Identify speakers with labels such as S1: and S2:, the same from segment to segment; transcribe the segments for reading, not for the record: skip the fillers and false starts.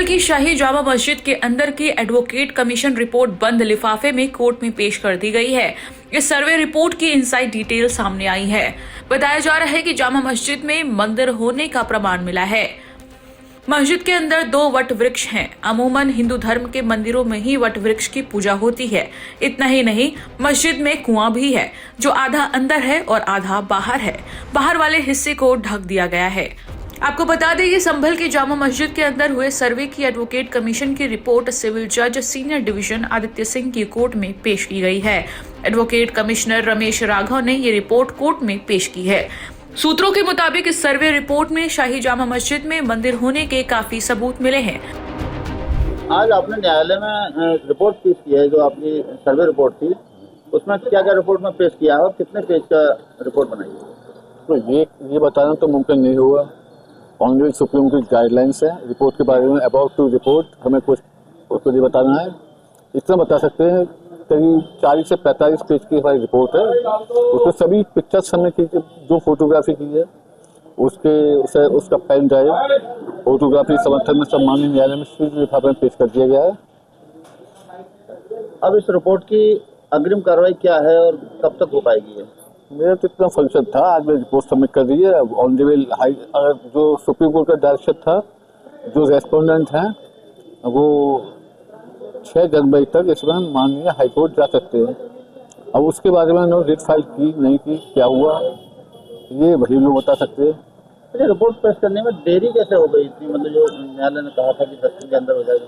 S1: संभल की शाही जामा मस्जिद के अंदर की एडवोकेट कमीशन रिपोर्ट बंद लिफाफे में कोर्ट में पेश कर दी गई है। इस सर्वे रिपोर्ट की इनसाइड डिटेल सामने आई है। बताया जा रहा है कि जामा मस्जिद में मंदिर होने का प्रमाण मिला है। मस्जिद के अंदर 2 वट वृक्ष हैं। अमूमन हिंदू धर्म के मंदिरों में ही वट वृक्ष की पूजा होती है। इतना ही नहीं, मस्जिद में कुआं भी है जो आधा अंदर है और आधा बाहर है। बाहर वाले हिस्से को ढक दिया गया है। आपको बता दें कि संभल की जामा मस्जिद के अंदर हुए सर्वे की एडवोकेट कमीशन की रिपोर्ट सिविल जज सीनियर डिवीजन आदित्य सिंह की कोर्ट में पेश की गई है। एडवोकेट कमिश्नर रमेश राघव ने ये रिपोर्ट कोर्ट में पेश की है। सूत्रों के मुताबिक इस सर्वे रिपोर्ट में शाही जामा मस्जिद में मंदिर होने के काफी सबूत मिले हैं।
S2: आज आपने न्यायालय में रिपोर्ट पेश की है, जो आपकी सर्वे रिपोर्ट थी, उसमें क्या क्या रिपोर्ट में पेश किया है और कितने पेज का रिपोर्ट बनाई है?
S3: तो ये बताना तो मुमकिन नहीं होगा। ऑनरेबल सुप्रीम कोर्ट की गाइडलाइंस है रिपोर्ट के बारे में। अबाउट टू रिपोर्ट हमें कुछ उसको नहीं बताना है। इतना बता सकते हैं करीब 40 से 45 पेज की हमारी रिपोर्ट है। उसमें सभी पिक्चर्स हमने की, जो फोटोग्राफी की है उसका पेन ड्राइव फोटोग्राफी समर्थन में सम्मानित न्यायालय में सीधे लिफाफे में पेश कर दिया गया है।
S2: अब इस रिपोर्ट की अग्रिम कार्रवाई क्या है और कब तक हो पाएगी?
S3: मेरा तो इतना फंक्शन था, आज मैं रिपोर्ट सबमिट कर दी है। ऑनरेबल हाई जो सुप्रीम कोर्ट का डायरेक्शन था, जो रेस्पोंडेंट हैं वो 6 जनवरी तक इसमें माननीय हाईकोर्ट जा सकते हैं। अब उसके बारे में उन्होंने रिट फाइल की नहीं की, क्या हुआ ये वही लोग बता सकते हैं।
S2: अच्छा, रिपोर्ट पेश करने में देरी कैसे हो गई थी? मतलब जो न्यायालय ने कहा था कि 10 दिन के अंदर हो जाएगा।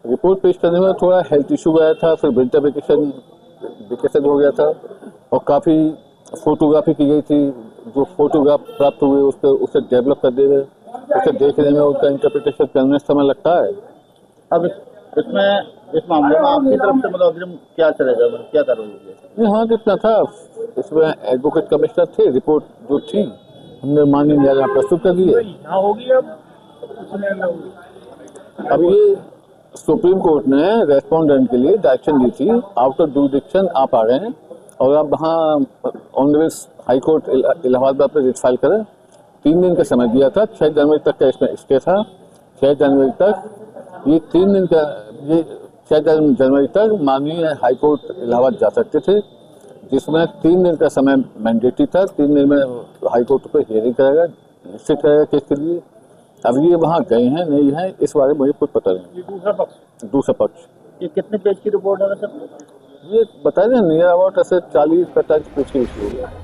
S3: रिपोर्ट पेश करने में थोड़ा हेल्थ इशू आया था, फिर विंटर वेकेशन हो गया था और काफ़ी फोटोग्राफी की गई थी। जो फोटोग्राफ प्राप्त हुए उसे डेवलप कर दे रहे, उसे देखने में उसका इंटरप्रिटेशन करने में समय लगता है।
S2: अब इस मामले में आपकी तरफ से मतलब अग्रिम क्या चलेगा, मतलब क्या कार्रवाई होगी?
S3: हाँ, कितना था इसमें एडवोकेट कमिश्नर थे, रिपोर्ट जो थी हमने माननीय न्यायालय में प्रस्तुत कर दी है। अब ये सुप्रीम कोर्ट ने रेस्पोंडेंट के लिए डायरेक्शन दी थी, आउट ऑफ जुरिडिक्शन आप आ गए हैं और आप वहाँ ऑनरेबल हाई कोर्ट इलाहाबाद में रिट फाइल करें। 3 दिन का समय दिया था, 6 जनवरी तक का इसमें स्टे था। 6 जनवरी तक ये 3 दिन का 6 जनवरी तक माननीय हाई कोर्ट इलाहाबाद जा सकते थे, जिसमें 3 दिन का समय मैंडेटरी था। 3 दिन में हाई कोर्ट पर हियरिंग करेगा, निश्चित करेगा केस के लिए। अब ये वहाँ गए हैं नहीं है, इस बारे में मुझे कुछ पता नहीं। दूसरा पक्ष
S2: ये कितने पेज की रिपोर्ट है सर?
S3: ये बताया ना, नियर अबाउट ऐसे 40-45 पेज की है।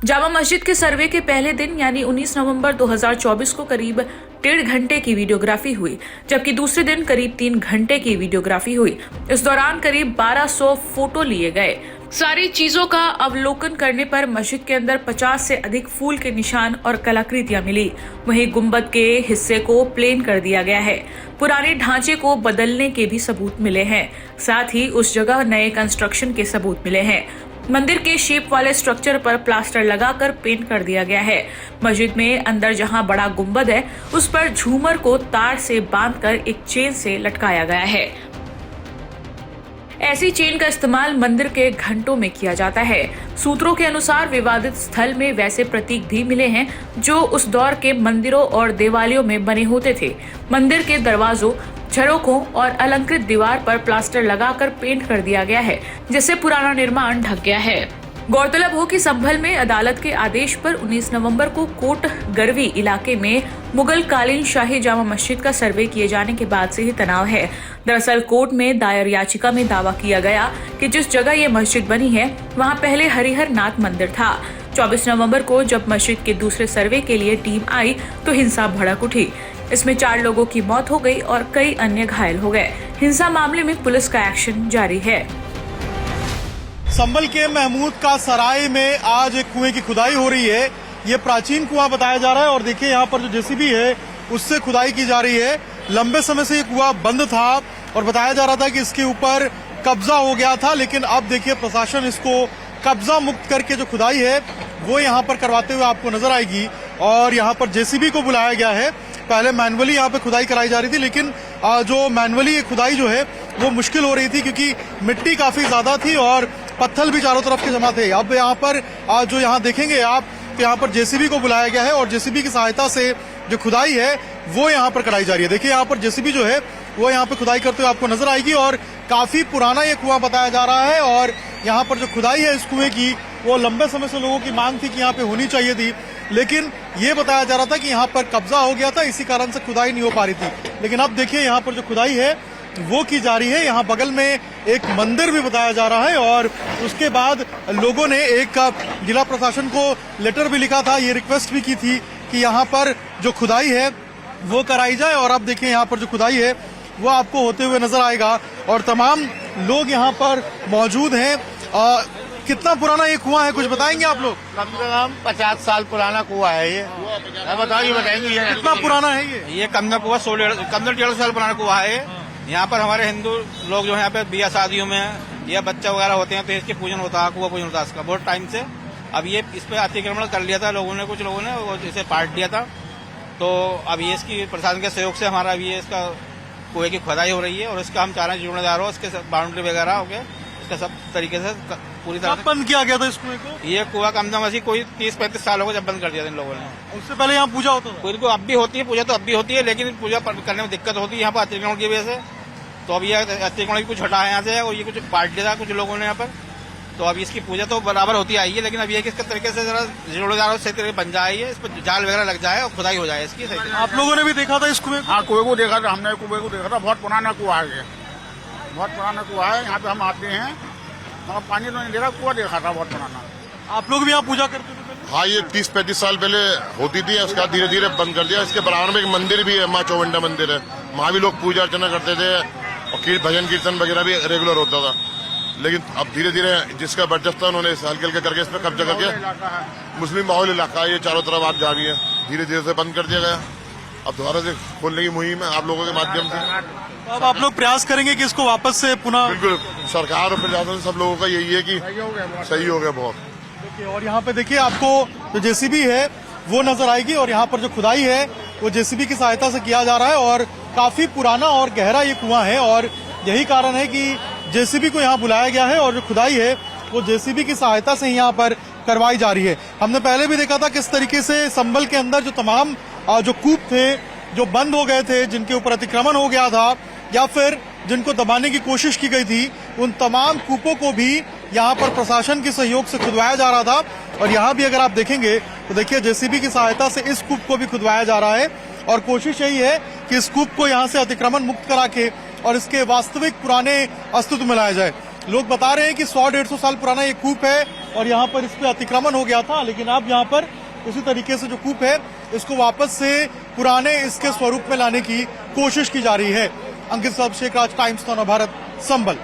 S1: जामा मस्जिद के सर्वे के पहले दिन यानी 19 नवंबर 2024 को करीब 1.5 घंटे की वीडियोग्राफी हुई, जबकि दूसरे दिन करीब 3 घंटे की वीडियोग्राफी हुई। इस दौरान करीब 1200 फोटो लिए गए। सारी चीजों का अवलोकन करने पर मस्जिद के अंदर 50 से अधिक फूल के निशान और कलाकृतियां मिली। वहीं गुंबद के हिस्से को प्लेन कर दिया गया है। पुराने ढांचे को बदलने के भी सबूत मिले हैं। साथ ही उस जगह नए कंस्ट्रक्शन के सबूत मिले हैं। मंदिर के शेप वाले स्ट्रक्चर पर प्लास्टर लगाकर पेंट कर दिया गया है। मस्जिद में अंदर जहां बड़ा गुंबद है, उस पर झूमर को तार से बांधकर एक चेन से लटकाया गया है। ऐसी चेन का इस्तेमाल मंदिर के घंटों में किया जाता है। सूत्रों के अनुसार विवादित स्थल में वैसे प्रतीक भी मिले हैं जो उस दौर के मंदिरों और देवालयों में बने होते थे। मंदिर के दरवाजों, झरोकों और अलंकृत दीवार पर प्लास्टर लगाकर पेंट कर दिया गया है, जिससे पुराना निर्माण ढक गया है। गौरतलब हो कि संभल में अदालत के आदेश पर 19 नवंबर को कोट गरवी इलाके में मुगल कालीन शाही जामा मस्जिद का सर्वे किए जाने के बाद से ही तनाव है। दरअसल कोर्ट में दायर याचिका में दावा किया गया कि जिस जगह ये मस्जिद बनी है वहां पहले हरिहर नाथ मंदिर था। 24 नवंबर को जब मस्जिद के दूसरे सर्वे के लिए टीम आई तो हिंसा भड़क उठी। इसमें 4 लोगों की मौत हो गई और कई अन्य घायल हो गए। हिंसा मामले में पुलिस का एक्शन जारी है।
S4: संभल के महमूद का सराय में आज एक कुएं की खुदाई हो रही है। ये प्राचीन कुआं बताया जा रहा है और देखिए यहाँ पर जो जेसीबी है उससे खुदाई की जा रही है। लंबे समय से ये कुआं बंद था और बताया जा रहा था कि इसके ऊपर कब्जा हो गया था, लेकिन अब देखिए प्रशासन इसको कब्जा मुक्त करके जो खुदाई है वो यहाँ पर करवाते हुए आपको नजर आएगी। और यहाँ पर जेसीबी को बुलाया गया है। पहले मैनुअली यहाँ पे खुदाई कराई जा रही थी, लेकिन जो मैनुअली खुदाई जो है वो मुश्किल हो रही थी क्योंकि मिट्टी काफी ज्यादा थी और पत्थर भी चारों तरफ के जमा थे। अब यहाँ पर जो यहाँ देखेंगे आप तो यहाँ पर जेसीबी को बुलाया गया है और जेसीबी की सहायता से जो खुदाई है वो यहाँ पर कराई जा रही है। देखिए यहाँ पर जेसीबी जो है वो यहाँ पे खुदाई करते हुए आपको नजर आएगी और काफी पुराना ये कुआं बताया जा रहा है और यहाँ पर जो खुदाई है इस कुएं की वो लंबे समय से लोगों की मांग थी कि यहाँ पे होनी चाहिए थी, लेकिन ये बताया जा रहा था कि यहाँ पर कब्जा हो गया था, इसी कारण से खुदाई नहीं हो पा रही थी। लेकिन अब देखिए यहाँ पर जो खुदाई है वो की जा रही है। यहाँ बगल में एक मंदिर भी बताया जा रहा है और उसके बाद लोगों ने एक जिला प्रशासन को लेटर भी लिखा था, ये रिक्वेस्ट भी की थी कि यहाँ पर जो खुदाई है वो कराई जाए। और अब देखिए यहाँ पर जो खुदाई है वो आपको होते हुए नजर आएगा और तमाम लोग यहाँ पर मौजूद हैं। कितना पुराना ये कुआं है, कुछ बताएंगे आप लोग?
S5: कम से कम 50 साल पुराना कुआं है ये। बताएंगे
S4: कितना पुराना है ये?
S5: कम से कुआं 1.5 साल पुराना कुआं है। यहाँ पर हमारे हिंदू लोग जो है यहाँ पे बिया शादियों में या बच्चा वगैरह होते हैं तो इसके पूजन होता है, कुआं पूजन होता है इसका बहुत टाइम से। अब ये इस पे अतिक्रमण कर लिया था लोगों ने, कुछ लोगों ने इसे पाट दिया था। तो अब ये इसकी प्रशासन के सहयोग से हमारा अभी इसका कुएं की खुदाई हो रही है और इसका हम चाह रहे हैं जिम्मेदार हो, इसके बाउंड्री वगैरह हो गया, इसका सब तरीके से पूरी तरह
S4: कब बंद किया गया था इस कुएं को?
S5: ये कुआं कम से कम कोई 30-35 साल हो गए जब बंद कर दिया था इन लोगों ने।
S4: उससे पहले यहाँ पूजा होता था?
S5: कोई को अब भी होती है पूजा, तो अब भी होती है, लेकिन पूजा करने में दिक्कत होती है यहाँ पर अतिक्रमण की वजह से। तो अब ये अतिक्रमण की कुछ हटा है यहाँ से और ये कुछ पाट दिया था कुछ लोगों ने यहाँ पर, तो अब इसकी पूजा तो बराबर होती आई है, लेकिन अब ये किस तरीके से जरा जोड़ेदार सही तरीके बन जाए, इस पर जाल वगैरह लग जाए और खुदाई हो जाए इसकी सही।
S4: आप लोगों ने भी देखा था इस कुएं को?
S6: हाँ, कुएं को देखा था, हमने कुएं को देखा था। बहुत पुराना कुआं है ये, बहुत पुराना कुआं है। यहाँ पे हम आते हैं मगर पानी तो नहीं देखा, कुआं देखा था बहुत पुराना।
S4: आप लोग भी यहाँ पूजा करते थे पहले?
S7: हाँ, ये 30-35 साल पहले होती थी, उसके बाद धीरे धीरे बंद कर दिया। इसके बराबर में एक मंदिर भी है, माँ चौवंडा मंदिर है, वहाँ भी लोग पूजा अर्चना करते थे और भजन कीर्तन वगैरह भी रेगुलर होता था। लेकिन अब धीरे धीरे जिसका बर्जस्ता था उन्होंने हल्के हल्के करके इस पर कब्जा करके मुस्लिम माहौल इलाका है, ये चारों तरफ आप जा रही है, धीरे धीरे से बंद कर दिया गया। अब दोबारा से खोलने की मुहिम है आप लोगों के माध्यम से।
S4: अब आप लोग प्रयास करेंगे कि इसको वापस से पुनः?
S7: बिल्कुल, सरकार और प्रशासन सब लोगों का यही है कि सही हो गया बहुत।
S4: देखिए और यहाँ पे देखिए आपको जो जेसीबी है वो नजर आएगी और यहाँ पर जो खुदाई है वो जेसीबी की सहायता से किया जा रहा है और काफी पुराना और गहरा ये कुआं है और यही कारण है कि जेसीबी को यहाँ बुलाया गया है और जो खुदाई है वो जेसीबी की सहायता से ही यहाँ पर करवाई जा रही है। हमने पहले भी देखा था किस तरीके से संभल के अंदर जो तमाम जो कूप थे जो बंद हो गए थे, जिनके ऊपर अतिक्रमण हो गया था या फिर जिनको दबाने की कोशिश की गई थी, उन तमाम कूपों को भी यहाँ पर प्रशासन के सहयोग से खुदवाया जा रहा था। और यहाँ भी अगर आप देखेंगे तो देखिए जेसीबी की सहायता से इस कूप को भी खुदवाया जा रहा है और कोशिश यही है कि इस कूप को यहाँ से अतिक्रमण मुक्त करा के और इसके वास्तविक पुराने अस्तित्व में लाया जाए। लोग बता रहे हैं कि 100-150 साल पुराना ये कूप है और यहाँ पर इस पे अतिक्रमण हो गया था, लेकिन अब यहाँ पर उसी तरीके से जो कूप है इसको वापस से पुराने इसके स्वरूप में लाने की कोशिश की जा रही है। अंकित साहब, शेख राज, टाइम्स नव भारत, संभल।